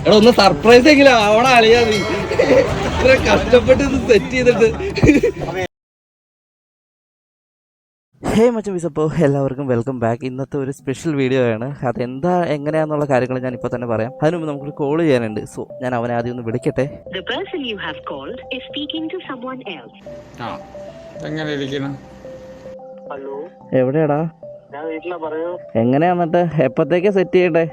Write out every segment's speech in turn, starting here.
എടാ ഒന്ന് സർപ്രൈസ് എങ്കിലും അവിടെ അളിയാ നീ ഇത്ര കഷ്ടപ്പെട്ട് ഇത് സെറ്റ് ചെയ്തിട്ട്. ഹേ മച്ചമ്പീസ്, അപ്പോൾ എല്ലാവർക്കും വെൽക്കം ബാക്ക്. ഇന്നത്തെ ഒരു സ്പെഷ്യൽ വീഡിയോ ആണ്. അതെന്താ എങ്ങനെയാന്നുള്ള കാര്യങ്ങൾ ഞാൻ ഇപ്പോൾ തന്നെ പറയാം. അതിന് മുമ്പ് നമുക്കൊരു കോൾ ചെയ്യാനുണ്ട്. സോ ഞാൻ അവനെ ആദ്യം ഒന്ന് വിളിക്കട്ടെ. എവിടെയാടാ? എങ്ങനെയാ എന്നിട്ട് എപ്പത്തേക്കാ സെറ്റ് ചെയ്യണ്ടേ?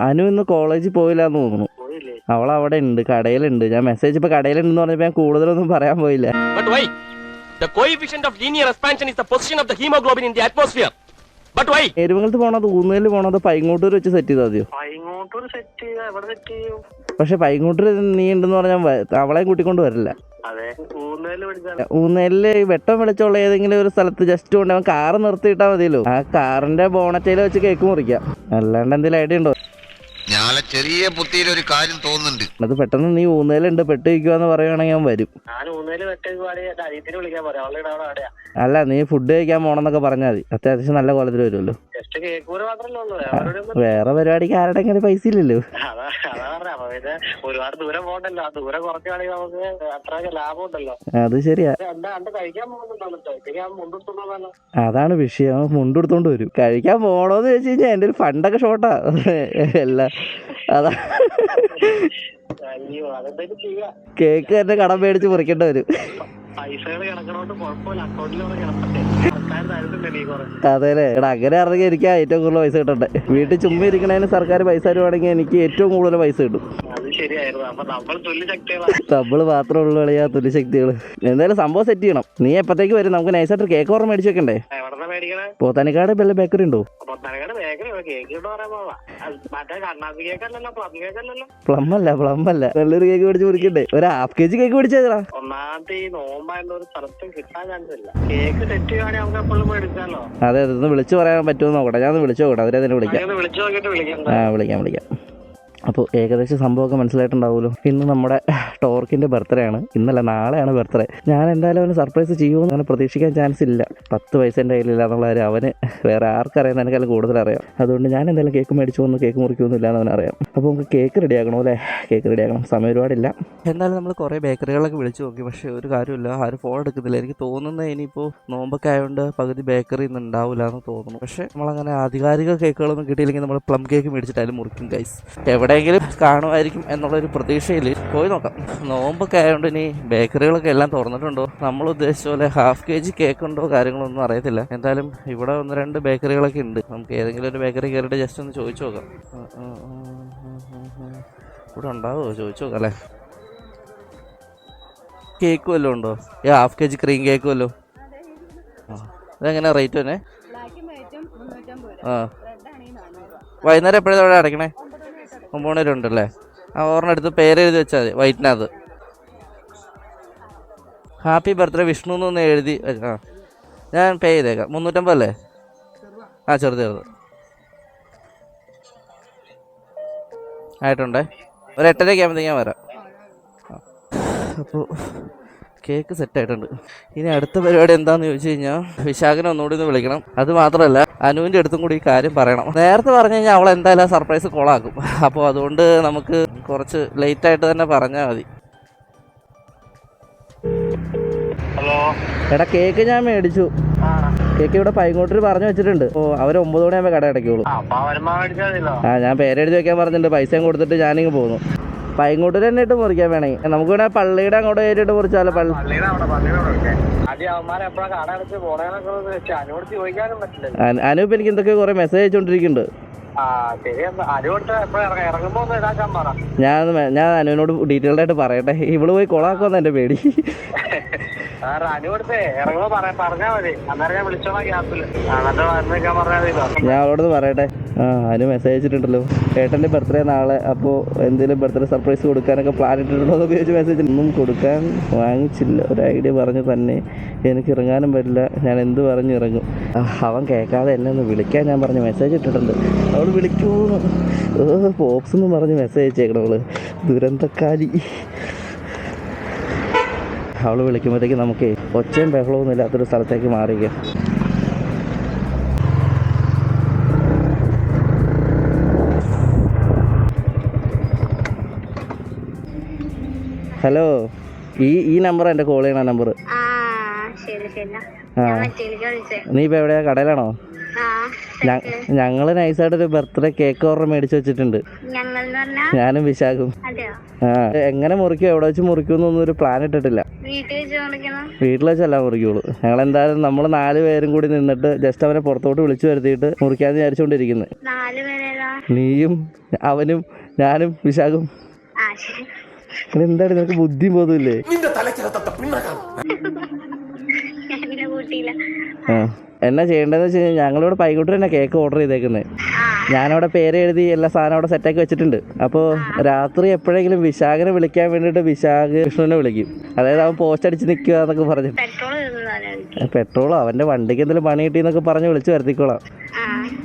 അനു ഇന്ന് കോളേജിൽ പോയില്ലാന്ന് തോന്നുന്നു. അവളവിടെ ഉണ്ട്, കടയിലുണ്ട്. ഞാൻ മെസ്സേജ് ഇപ്പൊ കടയിലുണ്ടെന്ന് പറഞ്ഞപ്പോ ഞാൻ കൂടുതലൊന്നും പറയാൻ പോയില്ല. The coefficient of linear expansion is the position of the hemoglobin in the atmosphere. But why? എരുമംഗലത്ത് പോണത് ഊന്നേല് പോണത് പൈങ്ങോട്ടൂർ വെച്ച് സെറ്റ് ചെയ്താൽ മതിയോ? പക്ഷെ പൈങ്ങോട്ടൂർ നീ ഉണ്ടെന്ന് പറഞ്ഞാൽ അവളെയും കൂട്ടിക്കൊണ്ട് വരില്ല. ഊന്നേലില് വെട്ടം വെളിച്ചമുള്ള ഏതെങ്കിലും ഒരു സ്ഥലത്ത് ജസ്റ്റ് കൊണ്ട് അവൻ കാറ് നിർത്തിയിട്ടാ മതിയല്ലോ. ആ കാറിന്റെ ബോണറ്റയിൽ വെച്ച് കേക്ക് മുറിക്കാം. അല്ലാണ്ട് എന്തെങ്കിലും ഐഡിയ ഉണ്ടോ? ചെറിയ ബുദ്ധിയിൽ ഒരു കാര്യം തോന്നുന്നുണ്ട്. അത് പെട്ടെന്ന് നീ ഊന്നേലുണ്ട് പെട്ട് വയ്ക്കുവാന്ന് പറയുവാണെങ്കിൽ ഞാൻ വരും. അല്ല, നീ ഫുഡ് കഴിക്കാൻ പോണെന്നൊക്കെ പറഞ്ഞാൽ മതി. അത്യാവശ്യം നല്ല കോലത്തിൽ വരുമല്ലോ. വേറെ പരിപാടിക്ക് ആരുടെ ഇങ്ങനെ പൈസ ഇല്ലല്ലോ. ഒരുപാട് ദൂരം പോകണ്ടല്ലോ. ദൂരം കുറച്ചാണെങ്കിൽ നമുക്ക് അത്ര ലാഭം ഉണ്ടല്ലോ. അത് ശരിയാ. അതാണ് വിഷയം. മുണ്ടെടുത്തോണ്ട് വരും. കഴിക്കാൻ പോണോന്ന് ചോദിച്ചു കഴിഞ്ഞാൽ എന്റെ ഒരു ഫണ്ടൊക്കെ ഷോർട്ടാ എല്ലാം. അതാ കേക്ക് തന്നെ കടം മേടിച്ച് മുറിക്കേണ്ടി വരും. അതെല്ലേ? എടാ അങ്ങനെ ആണെങ്കിൽ എനിക്ക് ഏറ്റവും കൂടുതൽ പൈസ കിട്ടണ്ടേ. വീട്ടിൽ ചുമ്മാ ഇരിക്കണതിന് സർക്കാർ പൈസ തരുവാണെങ്കിൽ എനിക്ക് ഏറ്റവും കൂടുതൽ പൈസ കിട്ടും. നമ്മള് മാത്രമേ ഉള്ളൂ കളിയാ തുല്യശക്തികള്. എന്തായാലും സംഭവം സെറ്റ് ചെയ്യണം. നീ എപ്പത്തേക്ക് വരും? നമുക്ക് നൈസായിട്ട് കേക്ക് ഓർമ്മ മേടിച്ചു വെക്കണ്ടേ? പോത്താനിക്കാട് ബെല്ല ബേക്കറി ഉണ്ടോ? പ്ലം അല്ല നല്ലൊരു കേക്ക് മേടിച്ച് മുറിക്കണ്ടേ? ഒരു ഹാഫ് KG കേക്ക് മേടിച്ചാ. അതെ, അതൊന്ന് വിളിച്ചു പറയാൻ പറ്റുമോ നോക്കട്ടെ. ഞാൻ വിളിച്ചു നോക്കട്ടെ. അവരെ തന്നെ വിളിക്കാം. വിളിക്കാം. അപ്പോൾ ഏകദേശം സംഭവമൊക്കെ മനസ്സിലായിട്ടുണ്ടാവുമല്ലോ. ഇന്ന് നമ്മുടെ ടോർക്കിൻ്റെ ബർത്ത്ഡേ ആണ്. ഇന്നല്ല, നാളെയാണ് ബർത്ത്ഡേ. ഞാൻ എന്തായാലും അവന് സർപ്രൈസ് ചെയ്യുമെന്ന് അങ്ങനെ പ്രതീക്ഷിക്കാൻ ചാൻസ് ഇല്ല. 10 പൈസ എൻ്റെ കയ്യിലില്ല എന്നുള്ള കാര്യം അവന് വേറെ ആർക്കറിയാം, എനിക്കെല്ലാം കൂടുതലറിയാം. അതുകൊണ്ട് ഞാൻ എന്തായാലും കേക്ക് മേടിച്ചു വന്ന് കേക്ക് മുറിക്കുമൊന്നുമില്ല എന്ന് അവനറിയാം. അപ്പോൾ നമുക്ക് കേക്ക് റെഡിയാക്കണം അല്ലേ? കേക്ക് റെഡിയാക്കണം. സമയം ഒരുപാടില്ല. എന്തായാലും നമ്മൾ കുറേ ബേക്കറികളൊക്കെ വിളിച്ചു നോക്കി. പക്ഷേ ഒരു കാര്യമില്ല, ആരും ഫോൺ എടുക്കുന്നില്ല. എനിക്ക് തോന്നുന്നത് ഇനിയിപ്പോൾ നോമ്പൊക്കെ ആയതുകൊണ്ട് പകുതി ബേക്കറി ഇന്ന് ഉണ്ടാവില്ല എന്ന് തോന്നുന്നു. പക്ഷേ നമ്മളങ്ങനെ ആധികാരിക കേക്കുകളൊന്നും കിട്ടിയില്ലെങ്കിൽ നമ്മൾ പ്ലം കേക്ക് മേടിച്ചിട്ടായാലും മുറിക്കും ഗൈസ്. എവിടെയെങ്കിലും കാണുമായിരിക്കും എന്നുള്ളൊരു പ്രതീക്ഷയിൽ പോയി നോക്കാം. നോമ്പൊക്കെ ആയതുകൊണ്ട് ഇനി ബേക്കറികളൊക്കെ എല്ലാം തുറന്നിട്ടുണ്ടോ, നമ്മൾ ഉദ്ദേശിച്ച പോലെ ഹാഫ് KG കേക്ക് ഉണ്ടോ, കാര്യങ്ങളൊന്നും അറിയത്തില്ല. എന്തായാലും ഇവിടെ 1-2 ബേക്കറികളൊക്കെ ഉണ്ട്. നമുക്ക് ഏതെങ്കിലും ഒരു ബേക്കറി കയറിയിട്ട് ജസ്റ്റ് ഒന്ന് ചോദിച്ചു നോക്കാം. ഇവിടെ ഉണ്ടാവുമോ ചോദിച്ചു നോക്കാം അല്ലേ? കേക്ക് വല്ലതും ഉണ്ടോ? ഹാഫ് KG ക്രീം കേക്ക് വല്ലതും? ഇതെങ്ങനെയാ റേറ്റ് തന്നെ? വൈകുന്നേരം എപ്പോഴാണ് അവിടെ അടയ്ക്കണേ? 9 മണി ഉണ്ടല്ലേ? ഓർമ്മ എടുത്ത് പേര് എഴുതി വെച്ചാൽ മതി വൈറ്റിനകത്ത്. ഹാപ്പി ബർത്ത്ഡേ വിഷ്ണു എന്നൊന്ന് എഴുതി. ഞാൻ പേ ചെയ്തേക്കാം. 350 അല്ലേ? ചെറുത് ആയിട്ടുണ്ടേ. ഒരു 8:30 ആകുമ്പോഴത്തേക്ക് ഞാൻ വരാം. അപ്പോൾ കേക്ക് സെറ്റായിട്ടുണ്ട്. ഇനി അടുത്ത പരിപാടി എന്താണെന്ന് ചോദിച്ചു കഴിഞ്ഞാൽ വിശാഖനെ ഒന്നുകൂടി ഒന്ന് വിളിക്കണം. അത് മാത്രമല്ല അനുവിൻ്റെ അടുത്തും കൂടി ഈ കാര്യം പറയണം. നേരത്തെ പറഞ്ഞു കഴിഞ്ഞാൽ അവൾ എന്തായാലും സർപ്രൈസ് കോളാക്കും. അപ്പോൾ അതുകൊണ്ട് നമുക്ക് കുറച്ച് ലേറ്റായിട്ട് തന്നെ പറഞ്ഞാൽ മതി. എടാ, കേക്ക് ഞാൻ മേടിച്ചു. കേക്ക് ഇവിടെ പൈങ്ങോട്ടൂർ പറഞ്ഞു വെച്ചിട്ടുണ്ട്. അപ്പോൾ അവർ 9 മണിയാകുമ്പോൾ കട അടയ്ക്കുള്ളൂ. ഞാൻ പേരെഴുതി വെക്കാൻ പറഞ്ഞിട്ടുണ്ട്. പൈസയും കൊടുത്തിട്ട് ഞാനിങ്ങ് പോകുന്നു. പൈങ്ങോട്ടൂർ തന്നെ ഇട്ട് മുറിക്കാൻ വേണമെങ്കിൽ നമുക്ക് ഇവിടെ പള്ളിയുടെ അങ്ങോട്ട് കയറിയിട്ട് മുറിച്ചാലോ? അനൂപ്പ് എനിക്ക് എന്തൊക്കെ കുറെ മെസ്സേജ് അയച്ചുകൊണ്ടിരിക്കുന്നുണ്ട്. ഞാൻ അനുവിനോട് ഡീറ്റെയിൽഡ് ആയിട്ട് പറയട്ടെ. ഇവള് പോയി കൊളാക്കുമെന്ന് എന്റെ പേടി. ഞാൻ അവളോട് പറയട്ടെ. അനു മെസ്സേജ് അയച്ചിട്ടുണ്ടല്ലോ, ഏട്ടൻ്റെ ബർത്ത്ഡേ നാളെ, അപ്പോൾ എന്തെങ്കിലും ബർത്ത്ഡേ സർപ്രൈസ് കൊടുക്കാനൊക്കെ പ്ലാൻ ഇട്ടിട്ടുണ്ടോ എന്ന് ചോദിച്ച് മെസ്സേജ്. ഒന്നും കൊടുക്കാൻ വാങ്ങിച്ചില്ല. ഒരു ഐഡിയ പറഞ്ഞു തന്നെ എനിക്ക് ഇറങ്ങാനും പറ്റില്ല. ഞാൻ എന്ത് പറഞ്ഞ് ഇറങ്ങും? അവൻ കേൾക്കാതെ എന്നെ ഒന്ന് വിളിക്കാൻ ഞാൻ പറഞ്ഞ് മെസ്സേജ് ഇട്ടിട്ടുണ്ട്. അവൾ വിളിക്കൂന്ന് പോപ്സ് എന്ന് പറഞ്ഞ് മെസ്സേജ് അയച്ചേക്കണം. അവള് ദുരന്തക്കാരി. അവൾ വിളിക്കുമ്പോഴത്തേക്ക് നമുക്ക് ഒച്ചയും ബഹളമൊന്നും ഇല്ലാത്തൊരു സ്ഥലത്തേക്ക് മാറിക്കുക. ഹലോ, ഈ നമ്പർ എൻ്റെ കോൾ ചെയ്യണ നമ്പർ. നീ ഇപ്പൊ എവിടെയാ, കടയിലാണോ? ഞങ്ങള് നൈസായിട്ടൊരു ബർത്ത്ഡേ കേക്ക് ഓർഡർ മേടിച്ചു വെച്ചിട്ടുണ്ട്, ഞാനും വിശാഖും. എങ്ങനെ മുറിക്കും, എവിടെ വെച്ച് മുറിക്കുമെന്നൊന്നും ഒരു പ്ലാൻ ഇട്ടിട്ടില്ല. വീട്ടിൽ വെച്ചല്ല മുറിക്കുള്ളൂ. ഞങ്ങളെന്തായാലും നമ്മൾ 4 പേരും കൂടി നിന്നിട്ട് ജസ്റ്റ് അവനെ പുറത്തോട്ട് വിളിച്ചു വരുത്തിയിട്ട് മുറിക്കാന്ന് വിചാരിച്ചുകൊണ്ടിരിക്കുന്നത്. നീയും അവനും ഞാനും വിശാഖും. എന്താണ് നിനക്ക് ബുദ്ധിയും ബോധമില്ലേ? എന്നാ ചെയ്യേണ്ടതെന്ന് വെച്ച് കഴിഞ്ഞാൽ ഞങ്ങളിവിടെ പൈകോട്ട് തന്നെ കേക്ക് ഓർഡർ ചെയ്തേക്കുന്നത്. ഞാനവിടെ പേര് എഴുതി എല്ലാ സാധനം അവിടെ സെറ്റാക്കി വെച്ചിട്ടുണ്ട്. അപ്പോൾ രാത്രി എപ്പോഴെങ്കിലും വിശാഖിനെ വിളിക്കാൻ വേണ്ടിയിട്ട് വിശാഖ് കൃഷ്ണനെ വിളിക്കും. അതായത് അവൻ പോസ്റ്റ് അടിച്ച് നിൽക്കുക എന്നൊക്കെ പറഞ്ഞു. പെട്രോളോ അവൻ്റെ വണ്ടിക്ക് എന്തെങ്കിലും പണി കിട്ടിയെന്നൊക്കെ പറഞ്ഞ് വിളിച്ച് വരുത്തിക്കോളാം.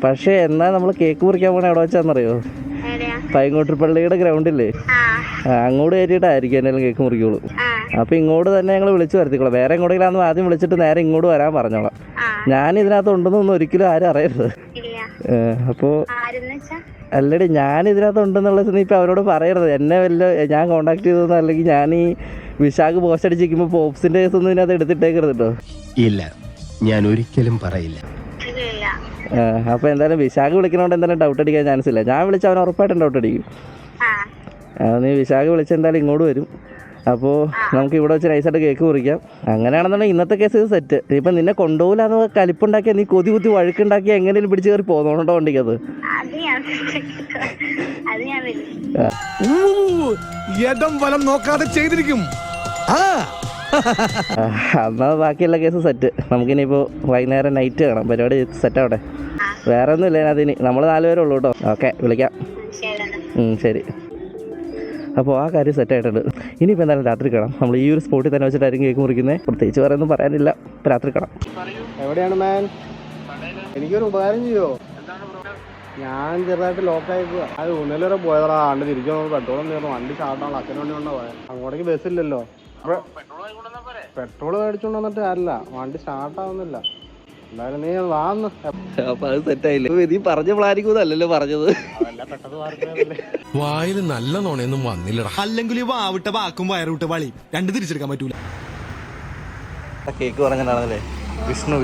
പക്ഷേ എന്നാൽ നമ്മൾ കേക്ക് മുറിക്കാൻ പോകണ എവിടെ വെച്ചാന്നറിയോ? പൈങ്ങോട്ട് പള്ളിയുടെ ഗ്രൗണ്ടില്ലേ, അങ്ങോട്ട് കയറ്റിയിട്ടായിരിക്കും എന്തെങ്കിലും കേക്ക് മുറിക്കുള്ളൂ. അപ്പോൾ ഇങ്ങോട്ട് തന്നെ ഞങ്ങൾ വിളിച്ച് വരുത്തിക്കോളാം. വേറെ എങ്ങോട്ടെങ്കിലും ആദ്യം വിളിച്ചിട്ട് നേരെ ഇങ്ങോട്ട് വരാൻ പറഞ്ഞോളാം. ഞാൻ ഇതിനകത്ത് ഉണ്ടെന്നൊന്നും ഒരിക്കലും ആരും അറിയരുത്. അപ്പോൾ അല്ലടി, ഞാൻ ഇതിനകത്ത് ഉണ്ടെന്നുള്ളത് നീ ഇപ്പം അവരോട് പറയരുത്. എന്നെ ഞാൻ കോണ്ടാക്ട് ചെയ്തതെന്നോ അല്ലെങ്കിൽ ഞാൻ ഈ വിശാഖ് പോസ്റ്റ് അടിച്ചിരിക്കുമ്പോൾ പോപ്സിൻ്റെ കേസൊന്നും ഇതിനകത്ത് എടുത്തിട്ടേക്കരുത് കേട്ടോ. ഇല്ല, ഞാൻ ഒരിക്കലും പറയില്ല. അപ്പോൾ എന്തായാലും വിശാഖ് വിളിക്കണോണ്ട് എന്തായാലും ഡൗട്ട് അടിക്കാൻ ചാൻസ് ഇല്ല. ഞാൻ വിളിച്ച അവൻ ഉറപ്പായിട്ടും ഡൗട്ട് അടിക്കും. നീ വിശാഖ് വിളിച്ച എന്തായാലും ഇങ്ങോട്ട് വരും. അപ്പോൾ നമുക്ക് ഇവിടെ വെച്ച് നൈസായിട്ട് കേക്ക് മുറിക്കാം. അങ്ങനെയാണെന്നുണ്ടെങ്കിൽ ഇന്നത്തെ കേസ് ഇത് സെറ്റ്. ഇപ്പം നിന്നെ കൊണ്ടുപോകില്ലാന്ന് കലിപ്പുണ്ടാക്കിയാൽ നീ കൊതി കുത്തി വഴുക്കുണ്ടാക്കിയാൽ എങ്ങനെയും പിടിച്ച് കയറി പോകുന്നോണ്ടോ വണ്ടിക്കത്. ഇടം വലം നോക്കാതെ ചെയ്തിരിക്കും. എന്നാൽ ബാക്കിയുള്ള കേസ് സെറ്റ്. നമുക്കിനിപ്പോൾ വൈകുന്നേരം നൈറ്റ് കാണാം. പരിപാടി സെറ്റാവട്ടെ. വേറെ ഒന്നും ഇല്ല അതിന്. നമ്മൾ 4 പേരേ ഉള്ളൂ കേട്ടോ. ഓക്കെ, വിളിക്കാം. ശരി. അപ്പോൾ ആ കാര്യം സെറ്റായിട്ടുണ്ട്. ഇനിയിപ്പോൾ എന്തായാലും രാത്രി കാണാം. നമ്മൾ ഈ ഒരു സ്പോട്ടിൽ തന്നെ വെച്ചിട്ടായിരിക്കും കേക്ക് മുറിക്കുന്നത്. പ്രത്യേകിച്ച് വേറെ ഒന്നും പറയാനില്ല. ഇപ്പോൾ രാത്രി കാണാം. എവിടെയാണ് മാൻ? എനിക്കൊരു ഉപകാരം ചെയ്യോ? ഞാൻ ചെറുതായിട്ട് ലോക്കായി പോവാ. അത് ഉന്നേല് വരെ പോയതാ. ആണ്ട് തിരിച്ചു പെട്രോളും തീർന്നു. വണ്ടി ചാട്ടാണല്ലോ. അച്ഛൻ വണ്ടി കൊണ്ടാ പോയത്. അങ്ങോട്ടേക്ക് ബസ്സില്ലല്ലോ. പെട്രോൾ മേടിച്ചോണ്ട് വന്നിട്ട് കാര്യമില്ല, വണ്ടി സ്റ്റാർട്ടാവുന്നില്ല. എന്തായാലും നീ വാന്ന്. അപ്പോൾ അത് സെറ്റായില്ലേ? നീ പറഞ്ഞ പ്ലാനിങ്ങൊന്നല്ലല്ലോ പറഞ്ഞത്. വായിൽ നല്ല നോണയൊന്നും വന്നില്ലടാ. അല്ലെങ്കിൽ വാവിട്ട വാക്കും വയറുവിട്ട വളി രണ്ട് തിരിച്ചെടുക്കാൻ പറ്റൂല. കേക്ക് പറഞ്ഞാണല്ലേ വിഷ്ണു.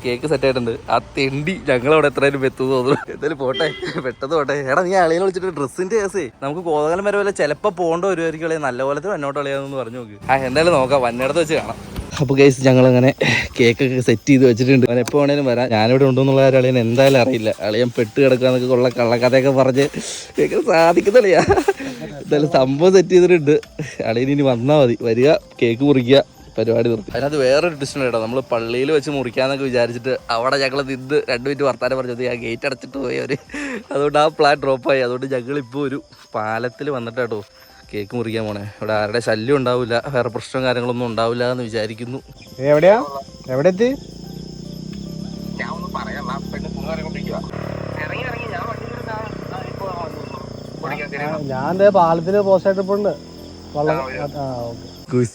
കേക്ക് സെറ്റായിട്ടുണ്ട്. ആ തെണ്ടി ഞങ്ങളവിടെ എത്രയും എത്തുന്നു തോന്നുന്നു. എന്തായാലും പോട്ടെ, പെട്ടെന്ന് പോട്ടെ. എടാ നീ അളിയെ വിളിച്ചിട്ട് ഡ്രസ്സിന്റെ കേസേ നമുക്ക് കോതകലം വരെ വല്ല ചിലപ്പോൾ പോകേണ്ട വരുമായിരിക്കും. കളിയാ നല്ല പോലത്തെ വന്നോട്ട് കളിയാന്ന് പറഞ്ഞു നോക്ക്. എന്തായാലും നോക്കാം, വന്നിടത്ത് വെച്ച് കാണാം. അപ്പോൾ ഗൈസ് ഞങ്ങളങ്ങനെ കേക്കൊക്കെ സെറ്റ് ചെയ്ത് വെച്ചിട്ടുണ്ട്. അവൻ എപ്പോൾ വേണേലും വരാം. ഞാനിവിടെ ഉണ്ടെന്നുള്ള കാര്യം അളിയൻ എന്തായാലും അറിയില്ല. അളിയൻ പെട്ട് കിടക്കാന്നൊക്കെ ഉള്ള കള്ളക്കഥയൊക്കെ പറഞ്ഞ് കേൾക്കാൻ സാധിക്കുന്നില്ല. എന്തായാലും സംഭവം സെറ്റ് ചെയ്തിട്ടുണ്ട്. അളിയൻ ഇനി വന്നാൽ മതി, വരിക, കേക്ക് മുറിക്കുക, പരിപാടി നിർത്തി. അതിനകത്ത് വേറൊരു ഡിസിഷൻ കേട്ടോ. നമ്മൾ പള്ളിയിൽ വെച്ച് മുറിക്കാന്നൊക്കെ വിചാരിച്ചിട്ട് അവിടെ ഞങ്ങൾ നിന്ന് 2 മിനിറ്റ് വർത്താനം പറഞ്ഞത് ആ ഗേറ്റ് അടച്ചിട്ട് പോയി അവർ. അതുകൊണ്ട് ആ പ്ലാൻ ഡ്രോപ്പായി. അതുകൊണ്ട് ഞങ്ങളിപ്പോൾ ഒരു പാലത്തിൽ വന്നിട്ട് കേട്ടോ കേക്ക് മുറിക്കാൻ പോണേ. ഇവിടെ ആരുടെ ശല്യം ഉണ്ടാവില്ല, വേറെ പ്രശ്നവും കാര്യങ്ങളൊന്നും ഉണ്ടാവില്ല എന്ന് വിചാരിക്കുന്നു. എവിടെയാ? എവിടെ എത്തി? ഞാൻ പാലത്തില് പോസ്റ്റ് ആയിട്ടുണ്ട്.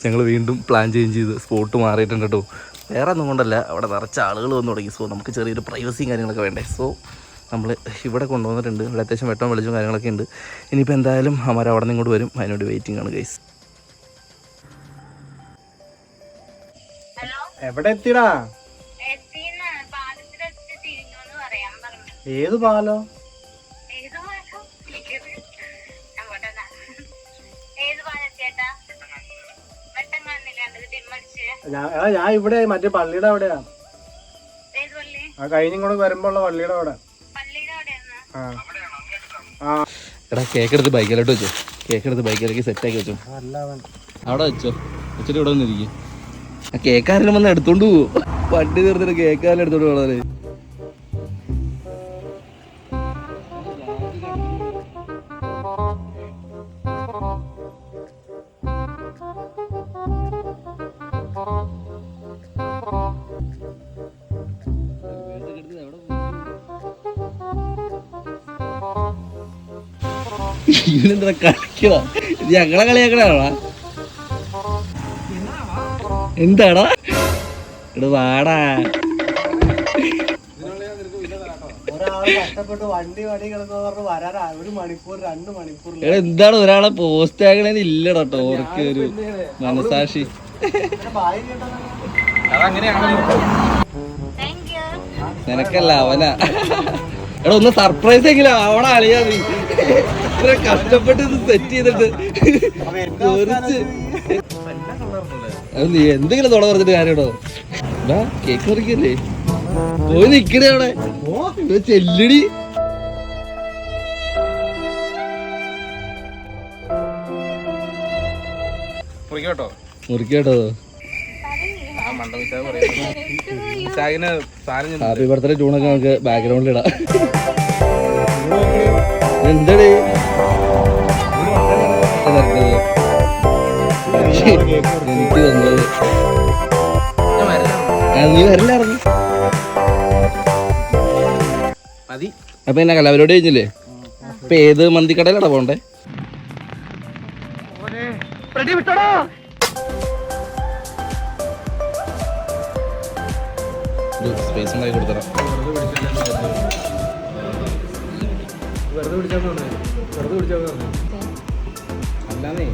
ഞങ്ങൾ വീണ്ടും പ്ലാൻ ചേഞ്ച് ചെയ്ത് സ്പോട്ട് മാറിയിട്ടുണ്ട് കേട്ടോ. വേറെ ഒന്നും കൊണ്ടല്ല, അവിടെ നിറച്ച് ആളുകൾ വന്നു തുടങ്ങി. സോ നമുക്ക് ചെറിയൊരു പ്രൈവസിയും കാര്യങ്ങളൊക്കെ വേണ്ടേ. സോ നമ്മൾ ഇവിടെ കൊണ്ടുവന്നിട്ടുണ്ട്. ഇവിടെ അത്യാവശ്യം വെട്ടവും വെളിച്ചവും കാര്യങ്ങളൊക്കെ ഉണ്ട്. ഇനിയിപ്പോൾ എന്തായാലും അമര അവിടെ നിന്ന് ഇങ്ങോട്ട് വരും. അതിനോട് വെയിറ്റിംഗ് ആണ് ഗൈസ്. എവിടെ എത്തിടാ? ഏത് പാലോ? ഞാൻ ഇവിടെ മറ്റേ പള്ളിയുടെ അവിടെയാ. കഴിഞ്ഞിങ്ങോട്ട് വരുമ്പോ ഉള്ള പള്ളിയുടെ അവിടെ. എടാ കേക്ക് എടുത്ത് ബൈക്കിലോട്ട് വെച്ചോ. കേക്ക് എടുത്ത് ബൈക്കിലേക്ക് സെറ്റാക്കി വെച്ചോ. അവിടെ വെച്ചോ. വെച്ചിട്ട് ഇവിടെ വന്നിരിക്കും. ആ കേക്കാരെല്ലാം വന്ന് എടുത്തോണ്ട് പോവോ? വണ്ടി തീർന്നിട്ട് കേക്കാരെല്ലാം എടുത്തോണ്ട് പോകണേ. ഇവനെന്താ കളിക്കണോ? ഞങ്ങളെ കളിയാക്കണാണോ? എന്താടാ ഇവിടെ വാടാ. ഒരാൾ കഷ്ടപ്പെട്ട് വണ്ടി കിടക്കുന്ന പറഞ്ഞ് വരാൻ 1 മണിക്കൂർ 2 മണിക്കൂർ എന്താണ് ഒരാളെ പോസ്റ്റ് ആകണേന്ന് ഇല്ലടാ ടോർക്ക് ഒരു മനസാക്ഷി. നിനക്കല്ല അവനാ. എടാ ഒന്ന് സർപ്രൈസ് എങ്കിലും അവിടെ അളിയാ നീ ഇത്ര കഷ്ടപ്പെട്ട് ഇത് സെറ്റ് ചെയ്തിട്ട് നീ എന്തെങ്കിലും തുണ പറഞ്ഞിട്ട് കാര്യടോ. കേക്ക് മുറിക്കല്ലേ പോയി നിക്കണേ അവിടെ ചെല്ലടി. മുറിക്കട്ടോ. ഹാപ്പി ബർത്ത്ഡേ ട്യൂണൊക്കെ നമുക്ക് ബാക്ക്ഗ്രൗണ്ടിൽ ഇടാം. എന്താടേ എനിക്ക് വന്നത് നീ വരില്ലായിരുന്നു. അപ്പൊ എന്നെ കലാപരിപാടി കഴിഞ്ഞില്ലേ? ഇപ്പൊ ഏത് മന്തിക്കടയിലാടാ പോണ്ടേ? സ്പേസ് ഉണ്ടാക്കി കൊടുത്തരാം. അല്ലാന്നേ